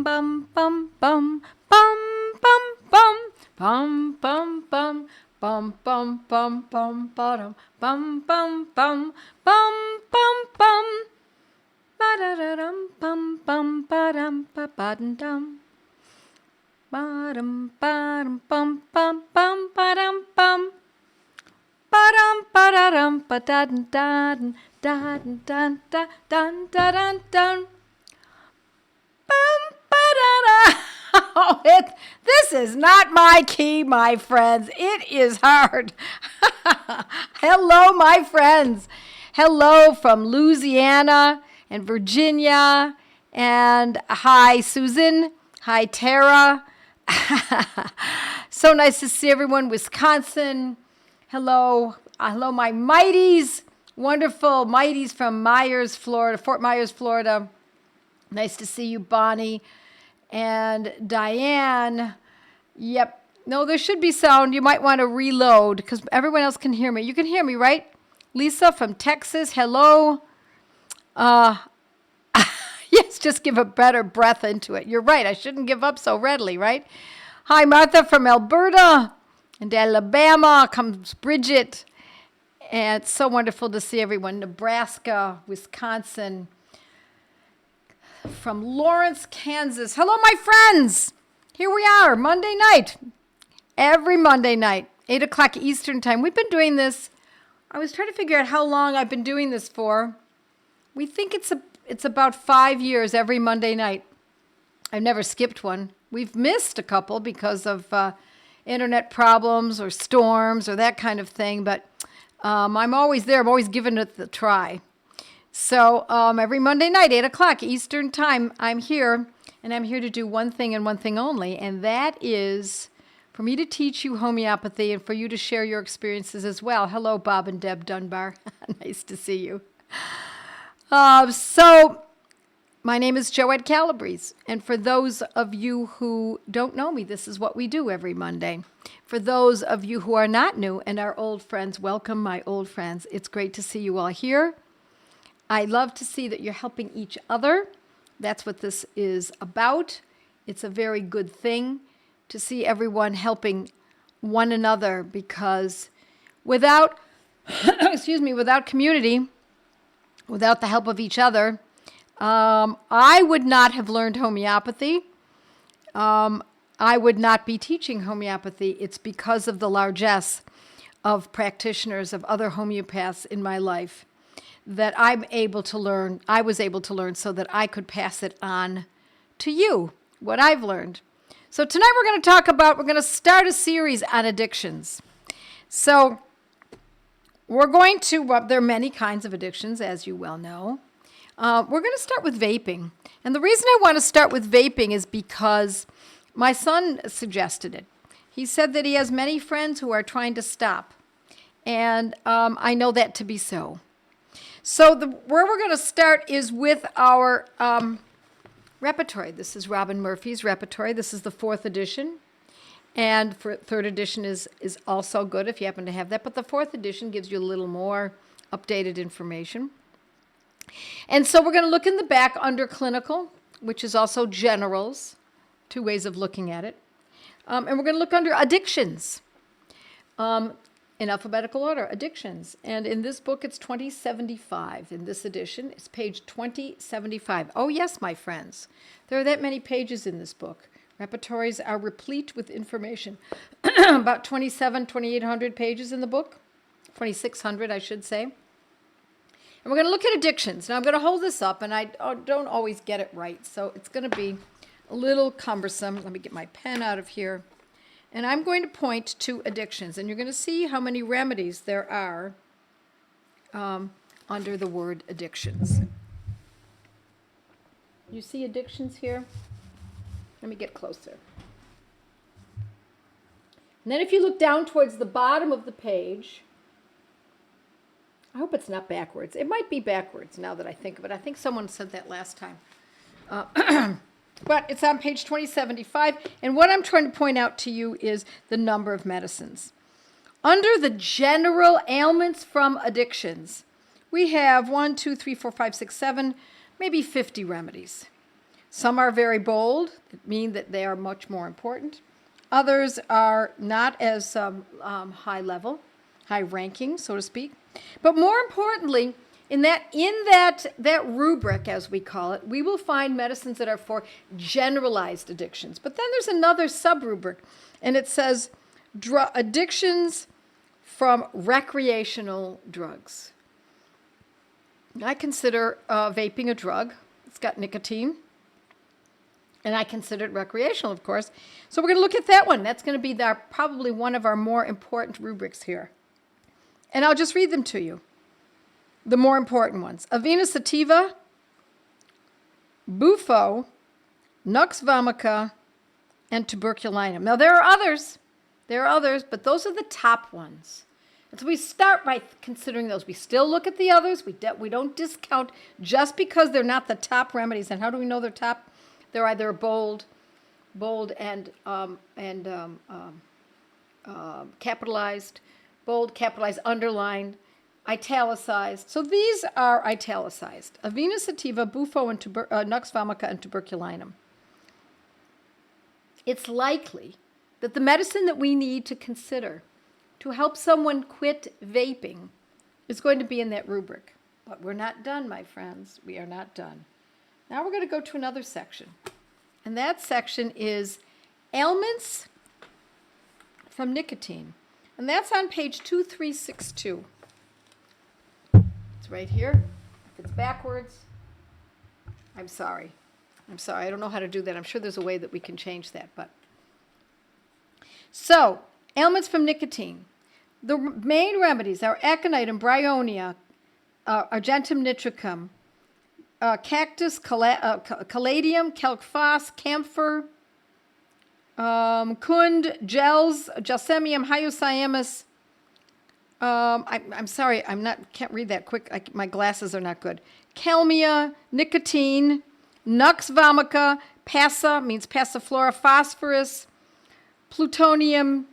bum bum bum bum bum bum bum bum bum bum bum bum bum bum bottom bum bum bum bum bum bum ba-da-da-dum bum bum ba-dum ba-ba-dum bottom bottom bum bum bum ba-dum bum ba-dum ba-da-dum ba-da-dun da-dun da-dun dun da dun da-dun dun bum ba-da-da. Oh, this is not my key, my friends. It is hard. Hello, my friends. Hello from Louisiana and Virginia. And hi, Susan. Hi, Tara. So nice to see everyone. Wisconsin. Hello. Hello, my mighties. Wonderful mighties from Myers, Florida, Fort Myers, Florida. Nice to see you, Bonnie. And Diane. Yep. No, there should be sound. You might want to reload because everyone else can hear me. You can hear me, right? Lisa from Texas. Hello. Yes, just give a better breath into it. You're right. I shouldn't give up so readily, right? Hi, Martha from Alberta. And Alabama comes Bridget. And it's so wonderful to see everyone. Nebraska, Wisconsin. From Lawrence, Kansas. Hello, my friends. Here we are, Monday night. Every Monday night, 8 o'clock Eastern time. We've been doing this. I was trying to figure out how long I've been doing this for. We think it's about 5 years every Monday night. I've never skipped one. We've missed a couple because of internet problems or storms or that kind of thing. But I'm always there. I'm always giving it the try. So every Monday night, 8 o'clock Eastern time, I'm here. And I'm here to do one thing and one thing only. And that is for me to teach you homeopathy and for you to share your experiences as well. Hello, Bob and Deb Dunbar. Nice to see you. So my name is Joette Calabrese. And for those of you who don't know me, this is what we do every Monday. For those of you who are not new and are old friends, welcome, my old friends. It's great to see you all here. I love to see that you're helping each other. That's what this is about. It's a very good thing to see everyone helping one another because without, without community, without the help of each other, I would not have learned homeopathy. I would not be teaching homeopathy. It's because of the largesse of practitioners, of other homeopaths in my life that I was able to learn so that I could pass it on to you, what I've learned. So tonight we're going to start a series on addictions. So we're going to, there are many kinds of addictions, as you well know. We're going to start with vaping. And the reason I want to start with vaping is because my son suggested it. He said that he has many friends who are trying to stop. And I know that to be so. So where we're going to start is with our repertory. This is Robin Murphy's repertory. This is the 4th edition. And for 3rd edition is also good if you happen to have that. But the 4th edition gives you a little more updated information. And so we're going to look in the back under clinical, which is also generals, 2 ways of looking at it. And we're going to look under addictions. In alphabetical order, addictions. And in this book, it's 2075. In this edition, it's page 2075. Oh, yes, my friends. There are that many pages in this book. Repertories are replete with information. About 2,800 pages in the book. 2,600, I should say. And we're going to look at addictions. Now, I'm going to hold this up, and I don't always get it right, so it's going to be a little cumbersome. Let me get my pen out of here. And I'm going to point to addictions, and you're going to see how many remedies there are under the word addictions. You see addictions here? Let me get closer. And then if you look down towards the bottom of the page, I hope it's not backwards. It might be backwards now that I think of it. I think someone said that last time. But it's on page 2075, and what I'm trying to point out to you is the number of medicines. Under the general ailments from addictions, we have 1, 2, 3, 4, 5, 6, 7, maybe 50 remedies. Some are very bold, mean that they are much more important. Others are not as high level, high ranking, so to speak. But more importantly, in that rubric, as we call it, we will find medicines that are for generalized addictions. But then there's another sub-rubric, and it says addictions from recreational drugs. I consider vaping a drug. It's got nicotine. And I consider it recreational, of course. So we're going to look at that one. That's going to be probably one of our more important rubrics here. And I'll just read them to you. The more important ones. Avena sativa, bufo, nux vomica, and tuberculinum. Now, there are others. But those are the top ones. And so we start by considering those. We still look at the others. We don't discount just because they're not the top remedies. And how do we know they're top? They're either bold and capitalized, bold, capitalized, underlined, italicized. So these are italicized. Avena sativa, bufo, and nux vomica, and tuberculinum. It's likely that the medicine that we need to consider to help someone quit vaping is going to be in that rubric. But we're not done, my friends. We are not done. Now we're going to go to another section. And that section is ailments from nicotine. And that's on page 2362. It's right here. If it's backwards, I'm sorry. I don't know how to do that. I'm sure there's a way that we can change that. So, ailments from nicotine. The main remedies are aconitum, bryonia, argentum nitricum, cactus, caladium, calc-phos, camphor, kund, gels, gelsemium, hyoscyamus. I'm sorry, can't read that quick. My glasses are not good. Calmia, nicotine, nux vomica, passa means passiflora, phosphorus, plutonium,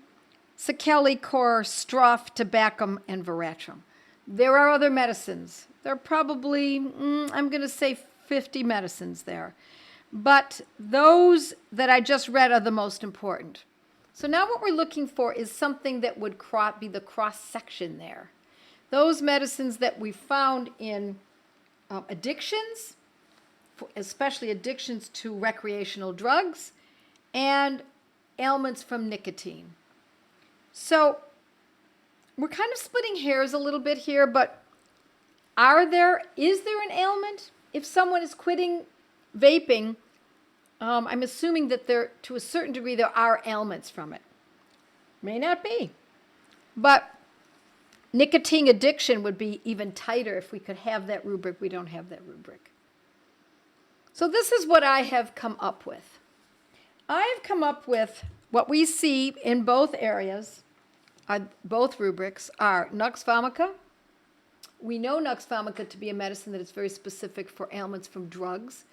sacchalicor, stroph, tobacum, and veratrum. There are other medicines. There are probably, I'm going to say 50 medicines there. But those that I just read are the most important. So now what we're looking for is something that would be the cross-section there. Those medicines that we found in addictions, especially addictions to recreational drugs, and ailments from nicotine. So we're kind of splitting hairs a little bit here, but is there an ailment? If someone is quitting vaping, I'm assuming that to a certain degree, there are ailments from it. May not be. But nicotine addiction would be even tighter if we could have that rubric. We don't have that rubric. So this is what I have come up with. I have come up with what we see in both areas, both rubrics, are nux vomica. We know nux vomica to be a medicine that is very specific for ailments from drugs,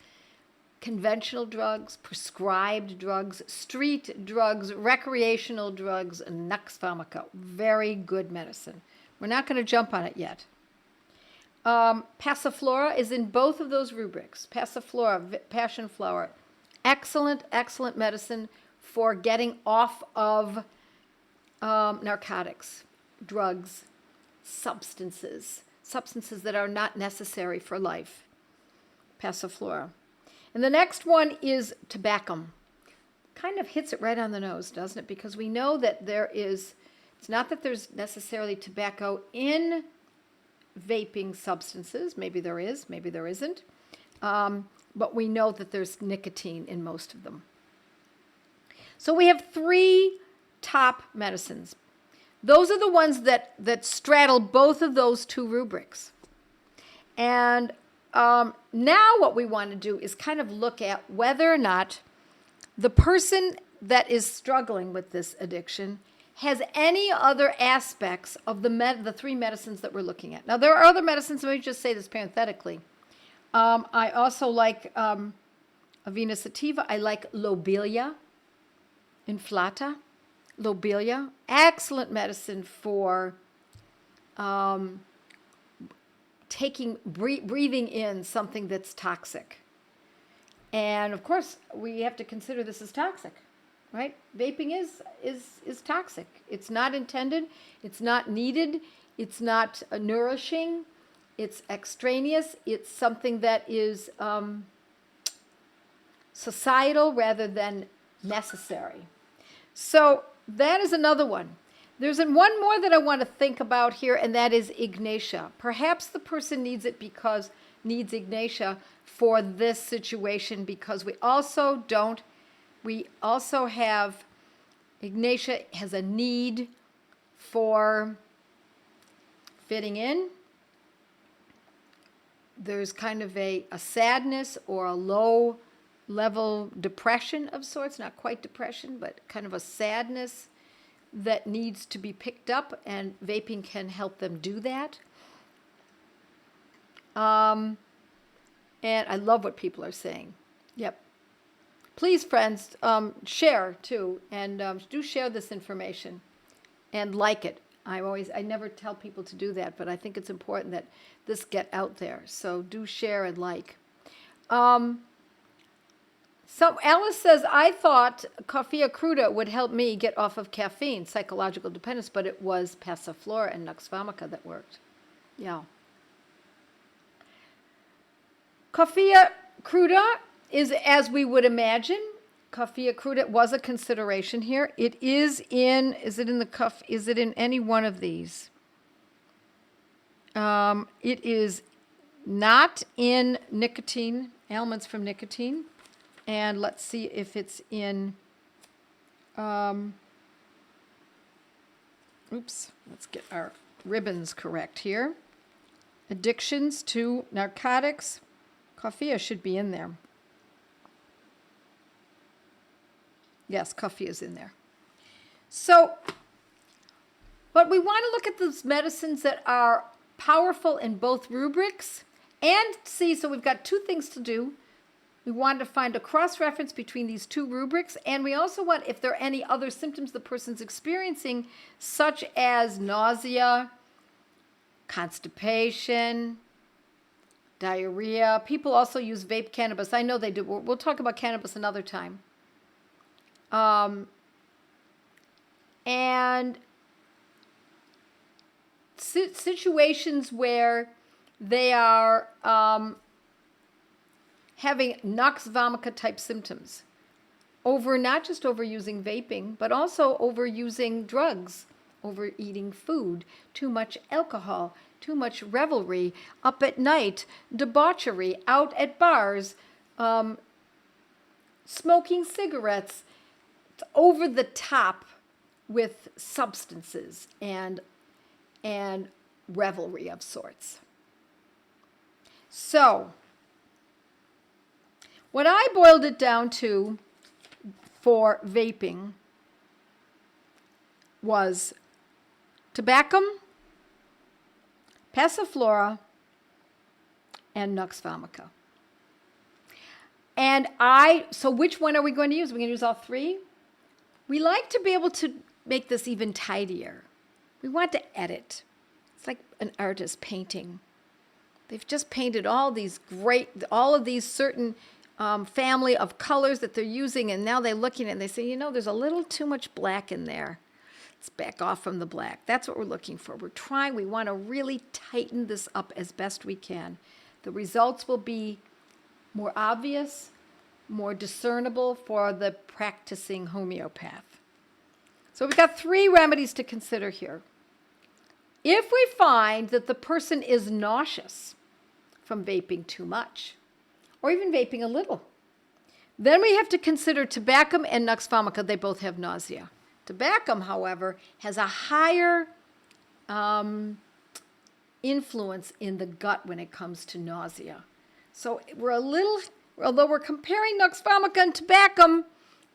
conventional drugs, prescribed drugs, street drugs, recreational drugs, and nux vomica. Very good medicine. We're not going to jump on it yet. Passiflora is in both of those rubrics. Passiflora, passion flower, excellent medicine for getting off of narcotics, drugs, substances that are not necessary for life. Passiflora. And the next one is tobacco. Kind of hits it right on the nose, doesn't it? Because we know that it's not that there's necessarily tobacco in vaping substances. Maybe there is, maybe there isn't. But we know that there's nicotine in most of them. So we have 3 top medicines. Those are the ones that straddle both of those 2 rubrics. And now what we want to do is kind of look at whether or not the person that is struggling with this addiction has any other aspects of the 3 medicines that we're looking at. Now, there are other medicines, let me just say this parenthetically. I also like Avena sativa. I like lobelia inflata. Lobelia, excellent medicine for breathing in something that's toxic. And of course, we have to consider this is toxic, right? Vaping is toxic. It's not intended. It's not needed. It's not nourishing. It's extraneous. It's something that is societal rather than necessary. So that is another one. There's one more that I want to think about here, and that is Ignatia. Perhaps the person needs Ignatia for this situation, because we also have, Ignatia has a need for fitting in. There's kind of a sadness or a low level depression of sorts, not quite depression, but kind of a sadness that needs to be picked up, and vaping can help them do that. And I love what people are saying. Yep. Please, friends, share too, and do share this information and like it. I never tell people to do that, but I think it's important that this get out there. So do share and like. So Alice says, I thought coffea cruda would help me get off of caffeine, psychological dependence, but it was passiflora and nux vomica that worked. Yeah. Coffea cruda is as we would imagine. Coffea cruda was a consideration here. It is in any one of these? It is not in nicotine, ailments from nicotine. And let's see if it's in, let's get our ribbons correct here. Addictions to narcotics. Coffea should be in there. Yes, coffea is in there. So, but we want to look at those medicines that are powerful in both rubrics and see, so we've got two things to do. We want to find a cross-reference between these two rubrics, and we also want, if there are any other symptoms the person's experiencing, such as nausea, constipation, diarrhea. People also use vape cannabis. I know they do. We'll talk about cannabis another time. And situations where they are having nux vomica type symptoms, not just overusing vaping, but also overusing drugs, overeating food, too much alcohol, too much revelry, up at night, debauchery, out at bars, smoking cigarettes, over the top with substances and revelry of sorts. So, what I boiled it down to for vaping was tobacco, passiflora, and nux vomica. And so which one are we going to use? Are we going to use all three? We like to be able to make this even tidier. We want to edit. It's like an artist painting. They've just painted all of these certain family of colors that they're using, and now they're looking at it and they say, there's a little too much black in there. Let's back off from the black. That's what we're looking for. We want to really tighten this up as best we can. The results will be more obvious, more discernible for the practicing homeopath. So we've got three remedies to consider here. If we find that the person is nauseous from vaping too much, or even vaping a little, then we have to consider tobacco and nux vomica. They both have nausea. Tobacco, however, has a higher influence in the gut when it comes to nausea. So although we're comparing nux vomica and tobacco,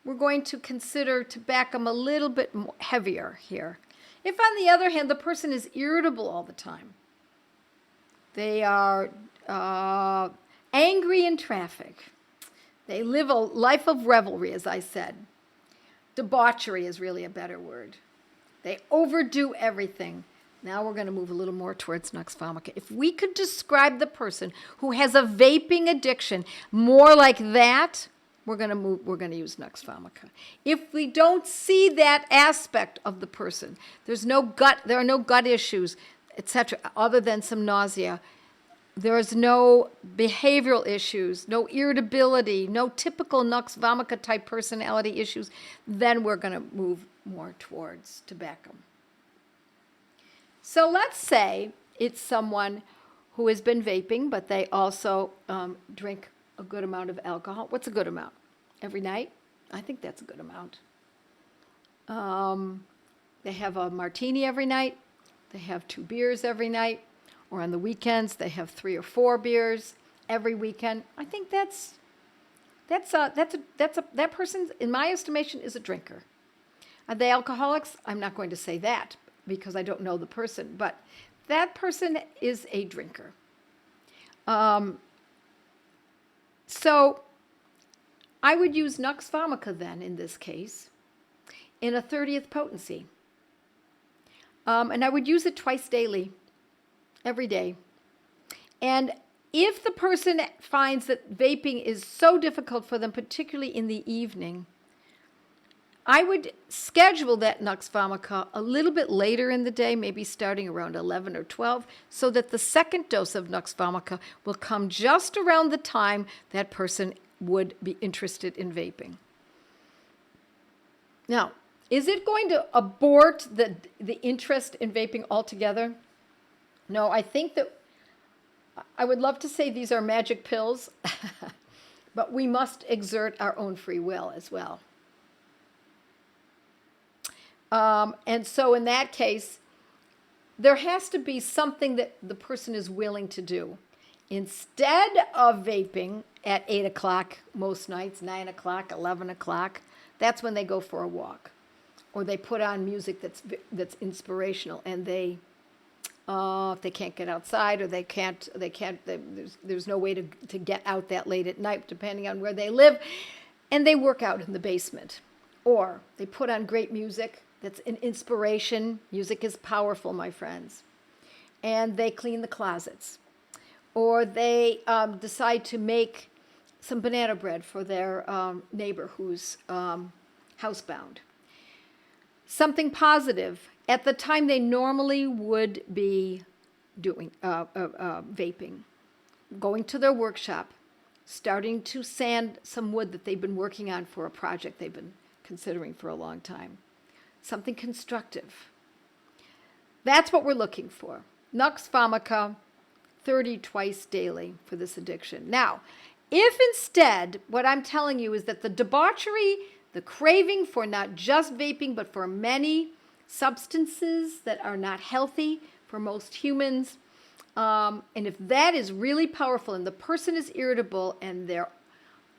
we're going to consider tobacco a little bit more heavier here. If, on the other hand, the person is irritable all the time, they are angry in traffic, they live a life of revelry, as I said. Debauchery is really a better word. They overdo everything. Now we're going to move a little more towards nux vomica. If we could describe the person who has a vaping addiction more like that, we're going to use nux vomica. If we don't see that aspect of the person, there are no gut issues, etc., other than some nausea. There's no behavioral issues, no irritability, no typical nux vomica type personality issues, then we're going to move more towards tobacco. So let's say it's someone who has been vaping, but they also drink a good amount of alcohol. What's a good amount? Every night? I think that's a good amount. They have a martini every night. They have 2 beers every night. Or on the weekends, they have 3 or 4 beers every weekend. I think that person, in my estimation, is a drinker. Are they alcoholics? I'm not going to say that because I don't know the person, but that person is a drinker. So I would use nux vomica then in this case in a 30th potency. And I would use it twice daily, every day. And if the person finds that vaping is so difficult for them, particularly in the evening, I would schedule that nux vomica a little bit later in the day, maybe starting around 11 or 12, so that the second dose of nux vomica will come just around the time that person would be interested in vaping. Now, is it going to abort the interest in vaping altogether? No, I think that I would love to say these are magic pills, but we must exert our own free will as well. And so in that case, there has to be something that the person is willing to do. Instead of vaping at 8 o'clock most nights, 9 o'clock, 11 o'clock, that's when they go for a walk. Or they put on music that's inspirational, and if they can't get outside, or there's no way to get out that late at night, depending on where they live, and they work out in the basement. Or they put on great music that's an inspiration. Music is powerful, my friends. And they clean the closets. Or they decide to make some banana bread for their neighbor who's housebound. Something positive at the time they normally would be doing vaping. Going to their workshop, starting to sand some wood that they've been working on for a project they've been considering for a long time. Something constructive. That's what we're looking for. Nux vomica, 30 twice daily for this addiction. Now, if instead what I'm telling you is that the debauchery, the craving for not just vaping, but for many substances that are not healthy for most humans, and if that is really powerful and the person is irritable and they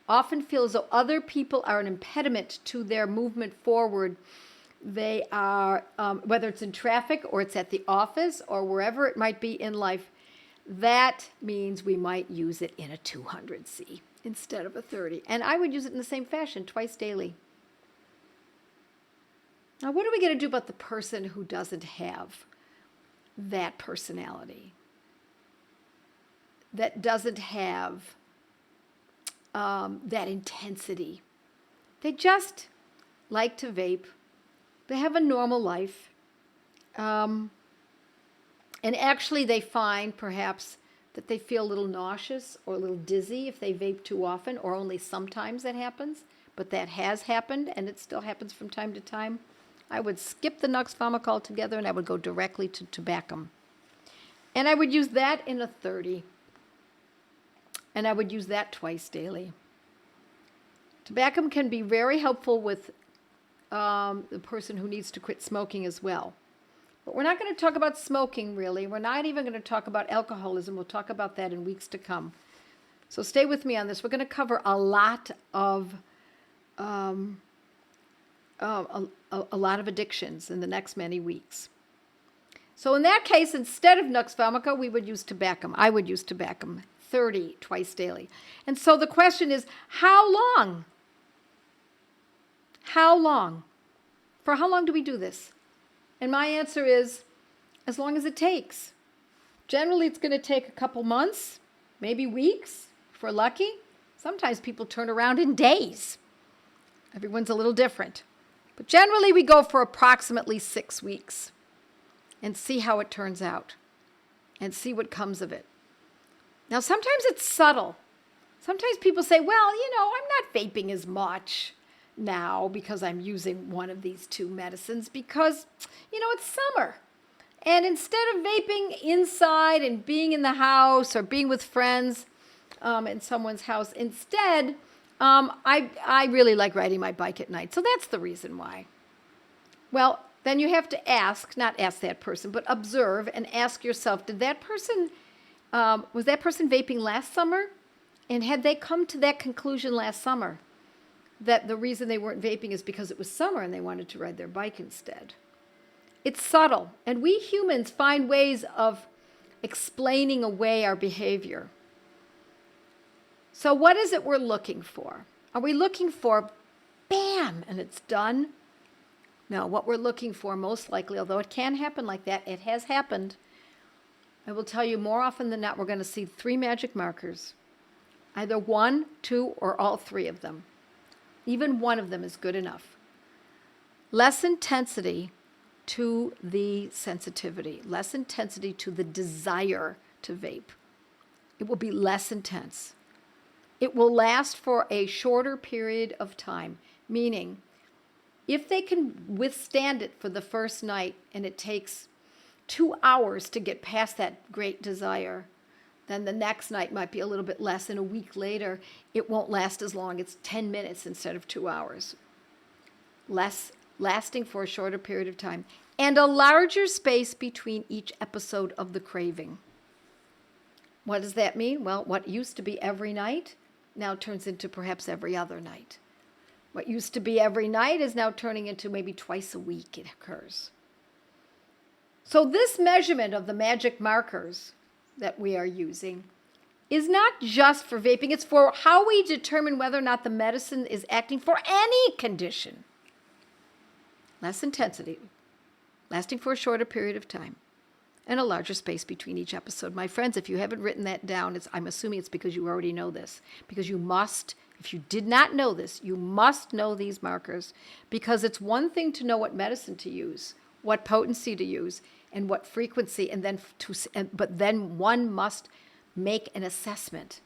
often feel as though other people are an impediment to their movement forward, they are, whether it's in traffic or it's at the office or wherever it might be in life, that means we might use it in a 200C instead of a 30. And I would use it in the same fashion, twice daily. Now, what are we going to do about the person who doesn't have that personality? That doesn't have that intensity? They just like to vape. They have a normal life. And actually they find perhaps that they feel a little nauseous or a little dizzy if they vape too often, or only sometimes that happens. But that has happened, and it still happens from time to time. I would skip the nux vomica altogether, and I would go directly to tobacco. And I would use that in a 30. And I would use that twice daily. Tobacco can be very helpful with the person who needs to quit smoking as well. But we're not going to talk about smoking, really. We're not even going to talk about alcoholism. We'll talk about that in weeks to come. So stay with me on this. We're going to cover a lot of addictions in the next many weeks. So in that case, instead of nux vomica, we would use tobacco. I would use tobacco 30 twice daily. And so the question is, how long? How long? For how long do we do this? And my answer is as long as it takes. Generally, it's going to take a couple months, maybe weeks, if we're lucky. Sometimes people turn around in days. Everyone's a little different. But generally, we go for approximately 6 weeks and see how it turns out and see what comes of it. Now, sometimes it's subtle. Sometimes people say, well, I'm not vaping as much now because I'm using one of these two medicines because, it's summer. And instead of vaping inside and being in the house or being with friends in someone's house, instead, I really like riding my bike at night. So that's the reason why. Well, then you have to not ask that person, but observe and ask yourself, was that person vaping last summer? And had they come to that conclusion last summer that the reason they weren't vaping is because it was summer and they wanted to ride their bike instead? It's subtle, and we humans find ways of explaining away our behavior. So what is it we're looking for? Are we looking for, bam, and it's done? No, what we're looking for most likely, although it can happen like that, it has happened. I will tell you more often than not, we're going to see 3 magic markers. Either 1, 2, or all 3 of them. Even one of them is good enough. Less intensity to the sensitivity, less intensity to the desire to vape. It will be less intense. It will last for a shorter period of time, meaning if they can withstand it for the first night and it takes 2 hours to get past that great desire, then the next night might be a little bit less, and a week later it won't last as long. It's 10 minutes instead of 2 hours. Lasting for a shorter period of time, and a larger space between each episode of the craving. What does that mean? Well, what used to be every night now turns into perhaps every other night. What used to be every night is now turning into maybe twice a week it occurs. So this measurement of the magic markers that we are using is not just for vaping, it's for how we determine whether or not the medicine is acting for any condition. Less intensity, lasting for a shorter period of time, and a larger space between each episode. My friends, if you haven't written that down, I'm assuming it's because you already know this. Because you must, if you did not know this, you must know these markers. Because it's one thing to know what medicine to use, what potency to use, and what frequency, but then one must make an assessment.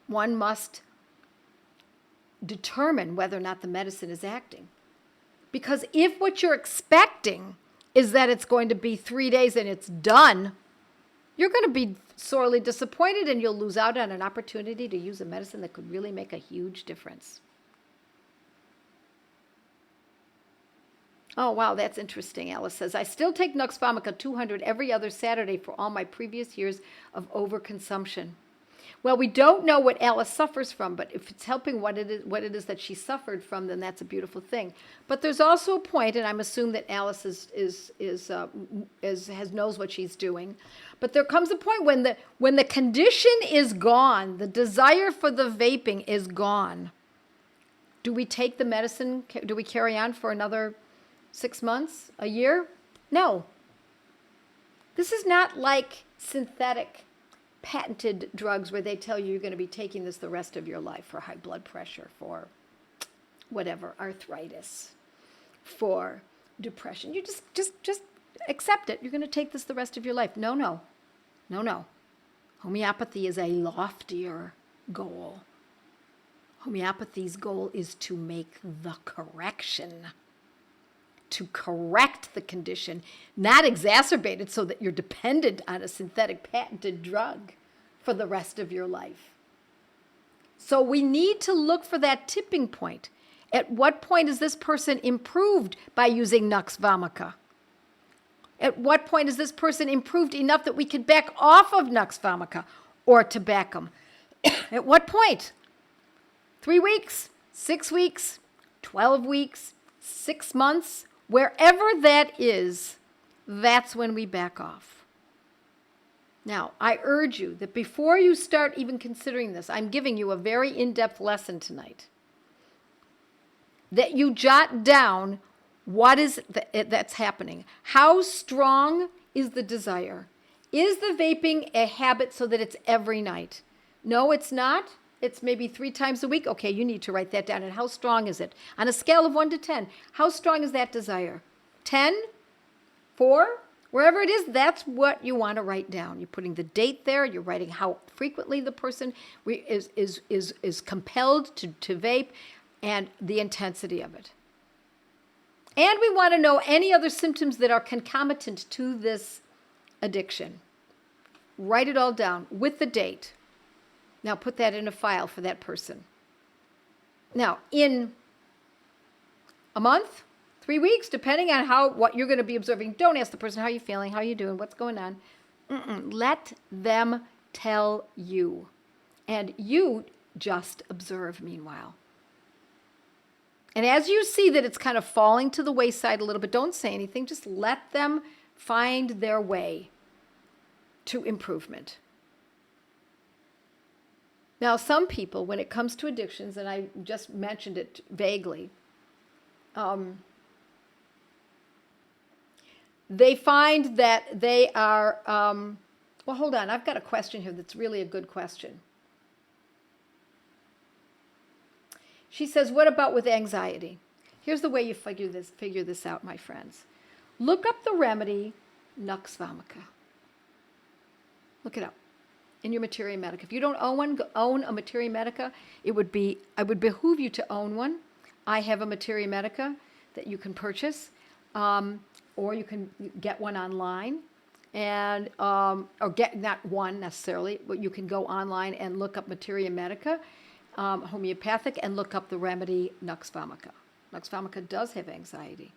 One must determine whether or not the medicine is acting. Because if what you're expecting is that it's going to be 3 days and it's done, you're going to be sorely disappointed and you'll lose out on an opportunity to use a medicine that could really make a huge difference. Oh, wow, that's interesting, Alice says. I still take Nux Vomica 200 every other Saturday for all my previous years of overconsumption. Well, we don't know what Alice suffers from, but if it's helping what it is that she suffered from, then that's a beautiful thing. But there's also a point, and I'm assuming that Alice knows what she's doing. But there comes a point when the condition is gone, the desire for the vaping is gone. Do we take the medicine? Do we carry on for another 6 months, a year? No. This is not like synthetic patented drugs where they tell you you're going to be taking this the rest of your life for high blood pressure, for whatever, arthritis, for depression. You just accept it. You're going to take this the rest of your life. No. Homeopathy is a loftier goal. Homeopathy's goal is to make the correction, to correct the condition, not exacerbate it so that you're dependent on a synthetic patented drug for the rest of your life. So we need to look for that tipping point. At what point is this person improved by using Nux Vomica? At what point is this person improved enough that we can back off of Nux Vomica or tobacco? At what point? 3 weeks, 6 weeks, 12 weeks, 6 months? Wherever that is, that's when we back off. Now, I urge you that before you start even considering this, I'm giving you a very in-depth lesson tonight, that you jot down what is that's happening. How strong is the desire. Is the vaping a habit so that it's every night? No, it's not. It's maybe 3 times a week. Okay, you need to write that down. And how strong is it? On a scale of 1 to 10, how strong is that desire? 10? 4? Wherever it is, that's what you want to write down. You're putting the date there. You're writing how frequently the person is compelled to vape and the intensity of it. And we want to know any other symptoms that are concomitant to this addiction. Write it all down with the date. Now put that in a file for that person. Now, in a month, 3 weeks, depending on what you're going to be observing, don't ask the person, how are you feeling? How are you doing? What's going on? Let them tell you. And you just observe meanwhile. And as you see that it's kind of falling to the wayside a little bit, don't say anything. Just let them find their way to improvement. Now, some people, when it comes to addictions, and I just mentioned it vaguely, they find that they are, well, hold on. I've got a question here that's really a good question. She says, what about with anxiety? Here's the way you figure this out, my friends. Look up the remedy Nux Vomica. Look it up in your Materia Medica. If you don't own a Materia Medica, it would behoove you to own one. I have a Materia Medica that you can purchase, or you can get one online, and or get not one necessarily, but you can go online and look up Materia Medica, homeopathic, and look up the remedy Nux Vomica. Nux Vomica does have anxiety.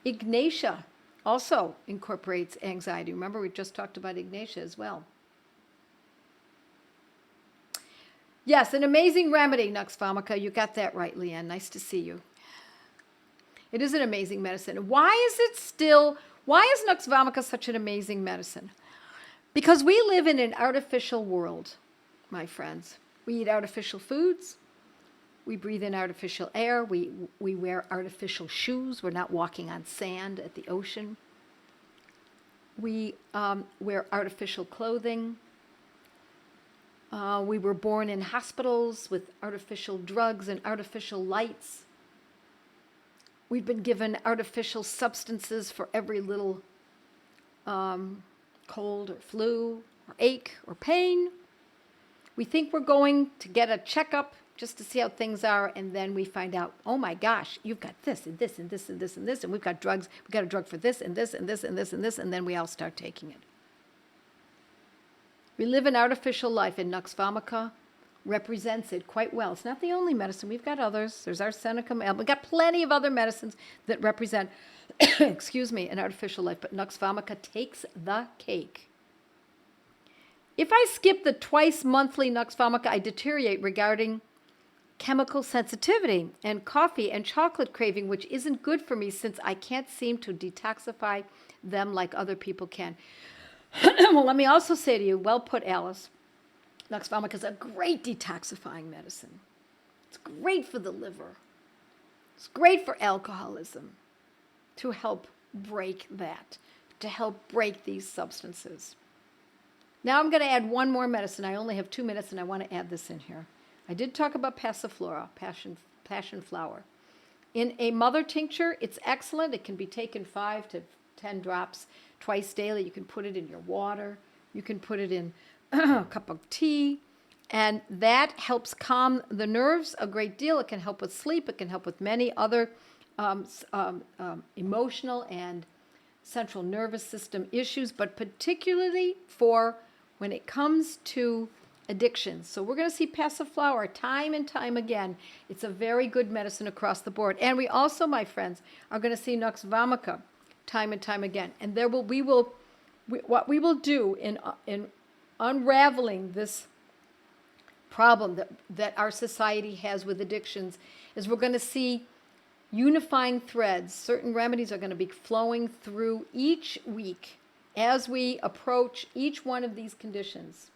Ignatia also incorporates anxiety. Remember, we just talked about Ignatia as well. Yes, an amazing remedy, Nux Vomica. You got that right, Leanne. Nice to see you. It is an amazing medicine. Why is Nux Vomica such an amazing medicine? Because we live in an artificial world, my friends. We eat artificial foods. We breathe in artificial air. We wear artificial shoes. We're not walking on sand at the ocean. We wear artificial clothing. We were born in hospitals with artificial drugs and artificial lights. We've been given artificial substances for every little cold or flu or ache or pain. We think we're going to get a checkup just to see how things are, and then we find out, oh my gosh, you've got this and this and this and this and this, and we've got drugs, we've got a drug for this and this and this and this and this, and then we all start taking it. We live an artificial life, and Nux Vomica represents it quite well. It's not the only medicine. We've got others. There's arsenicum. We've got plenty of other medicines that represent, excuse me, an artificial life, but Nux Vomica takes the cake. If I skip the twice monthly Nux Vomica, I deteriorate regarding chemical sensitivity and coffee and chocolate craving, which isn't good for me since I can't seem to detoxify them like other people can. Well, let me also say to you, well put, Alice, Nux Vomica is a great detoxifying medicine. It's great for the liver. It's great for alcoholism, to help break that, to help break these substances. Now I'm going to add one more medicine. I only have 2 minutes, and I want to add this in here. I did talk about passiflora, passion flower. In a mother tincture, it's excellent. It can be taken 5 to 10 drops twice daily. You can put it in your water. You can put it in a cup of tea. And that helps calm the nerves a great deal. It can help with sleep. It can help with many other emotional and central nervous system issues, but particularly for when it comes to addictions. So we're going to see passiflora time and time again. It's a very good medicine across the board. And we also, my friends, are going to see Nux Vomica time and time again. And what we will do in unraveling this problem that our society has with addictions is we're going to see unifying threads. Certain remedies are going to be flowing through each week as we approach each one of these conditions.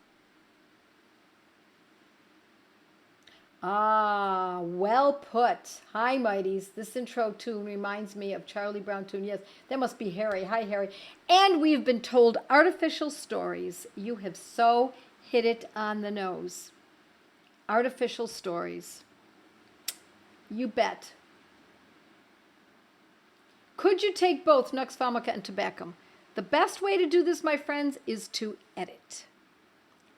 Ah, well put. Hi, Mighties. This intro tune reminds me of Charlie Brown tune. Yes, that must be Harry. Hi, Harry. And we've been told artificial stories. You have so hit it on the nose. Artificial stories. You bet. Could you take both Nux vomica and tobacco? The best way to do this, my friends, is to edit.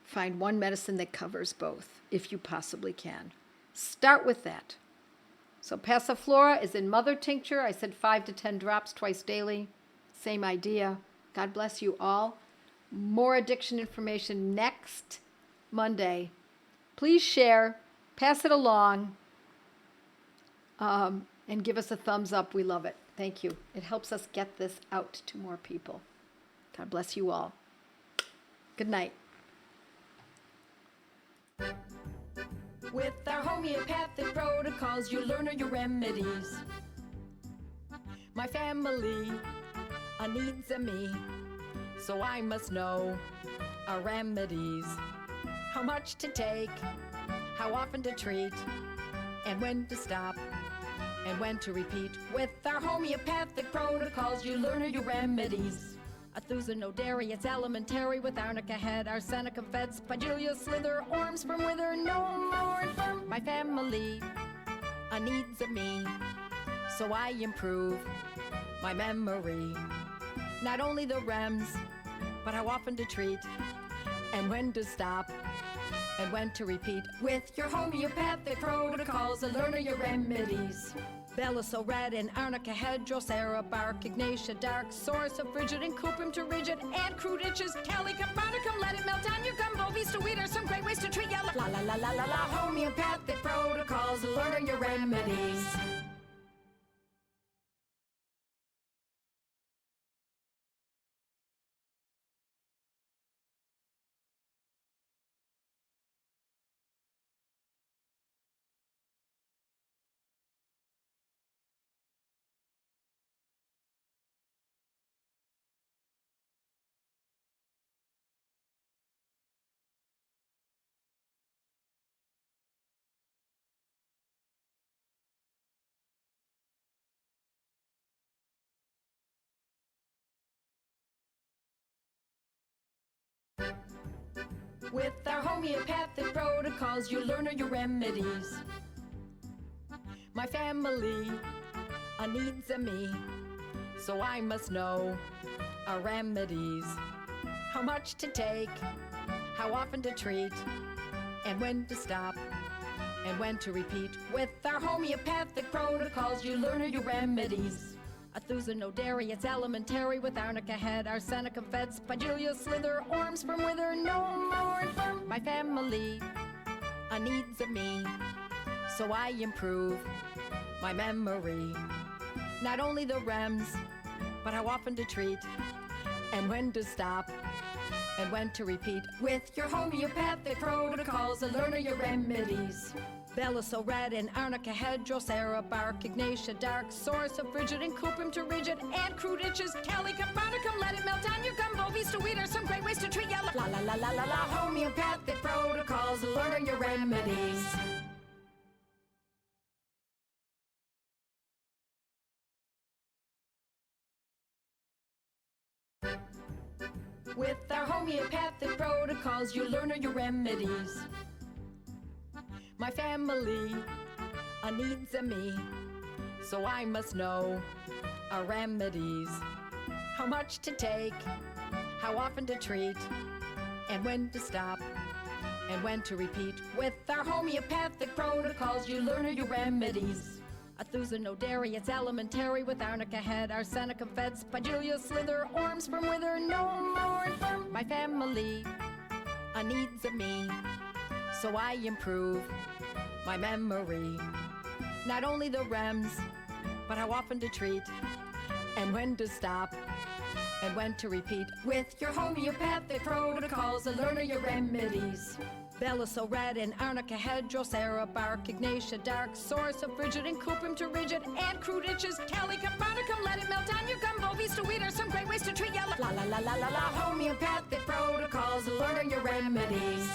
Find one medicine that covers both, if you possibly can. Start with that. So Passiflora is in mother tincture. I said 5 to 10 drops twice daily. Same idea. God bless you all. More addiction information next Monday. Please share, pass it along, and give us a thumbs up. We love it. Thank you. It helps us get this out to more people. God bless you all. Good night. With our homeopathic protocols, you learn your remedies. My family needs me, so I must know our remedies. How much to take, how often to treat, and when to stop, and when to repeat. With our homeopathic protocols, you learn your remedies. Athusa, no dairy, it's elementary. With arnica head, arsenicum fed, spigelia slither, orms from wither, no more infirm. My family needs me, so I improve my memory. Not only the rems, but how often to treat, and when to stop, and when to repeat. With your homeopathic protocols, learn your remedies. Bella so red and arnica head, drosera bark, ignatia dark, source of frigid and cuprum to rigid, and crude itches, calica barnicum, let it melt on your gumbo, beast to weed are some great ways to treat ya. La la la la la la, homeopathic protocols, learn your remedies. With our homeopathic protocols, you learn your remedies. My family needs me, so I must know our remedies. How much to take, how often to treat, and when to stop, and when to repeat. With our homeopathic protocols, you learn your remedies. Athusa, no dairy, it's elementary. With arnica head, arsenicum fed, spigelia slither, orms from wither, no more infirm. My family needs me, so I improve my memory. Not only the rems, but how often to treat, and when to stop, and when to repeat. With your homeopathic protocols, learn your remedies. Bella so red and arnica head, drosera bark, ignatia dark, source of frigid and cuprum to rigid, and crude itches, calica barnicum, let it melt on your gumbo, beast to weed are some great ways to treat ya. La la la la la la, homeopathic protocols, learn your remedies. With our homeopathic protocols, you learn your remedies. My family needs me, so I must know our remedies. How much to take, how often to treat, and when to stop, and when to repeat. With our homeopathic protocols, you learn your remedies. Athusa, no dairy, it's elementary. With arnica head, arsenicum fed, spigelia slither, orms from wither, no more infirm. My family needs me, so I improve my memory. Not only the rems, but how often to treat, and when to stop, and when to repeat. With your homeopathic protocols, learn your remedies. Bella so red and arnica head, drosera bark, ignatia dark, source of frigid and cuprum to rigid, and crude itches, calica barnicum, let it melt on your gumbo, beast to weed are some great ways to treat ya. La la la la la la, homeopathic protocols, learn your remedies.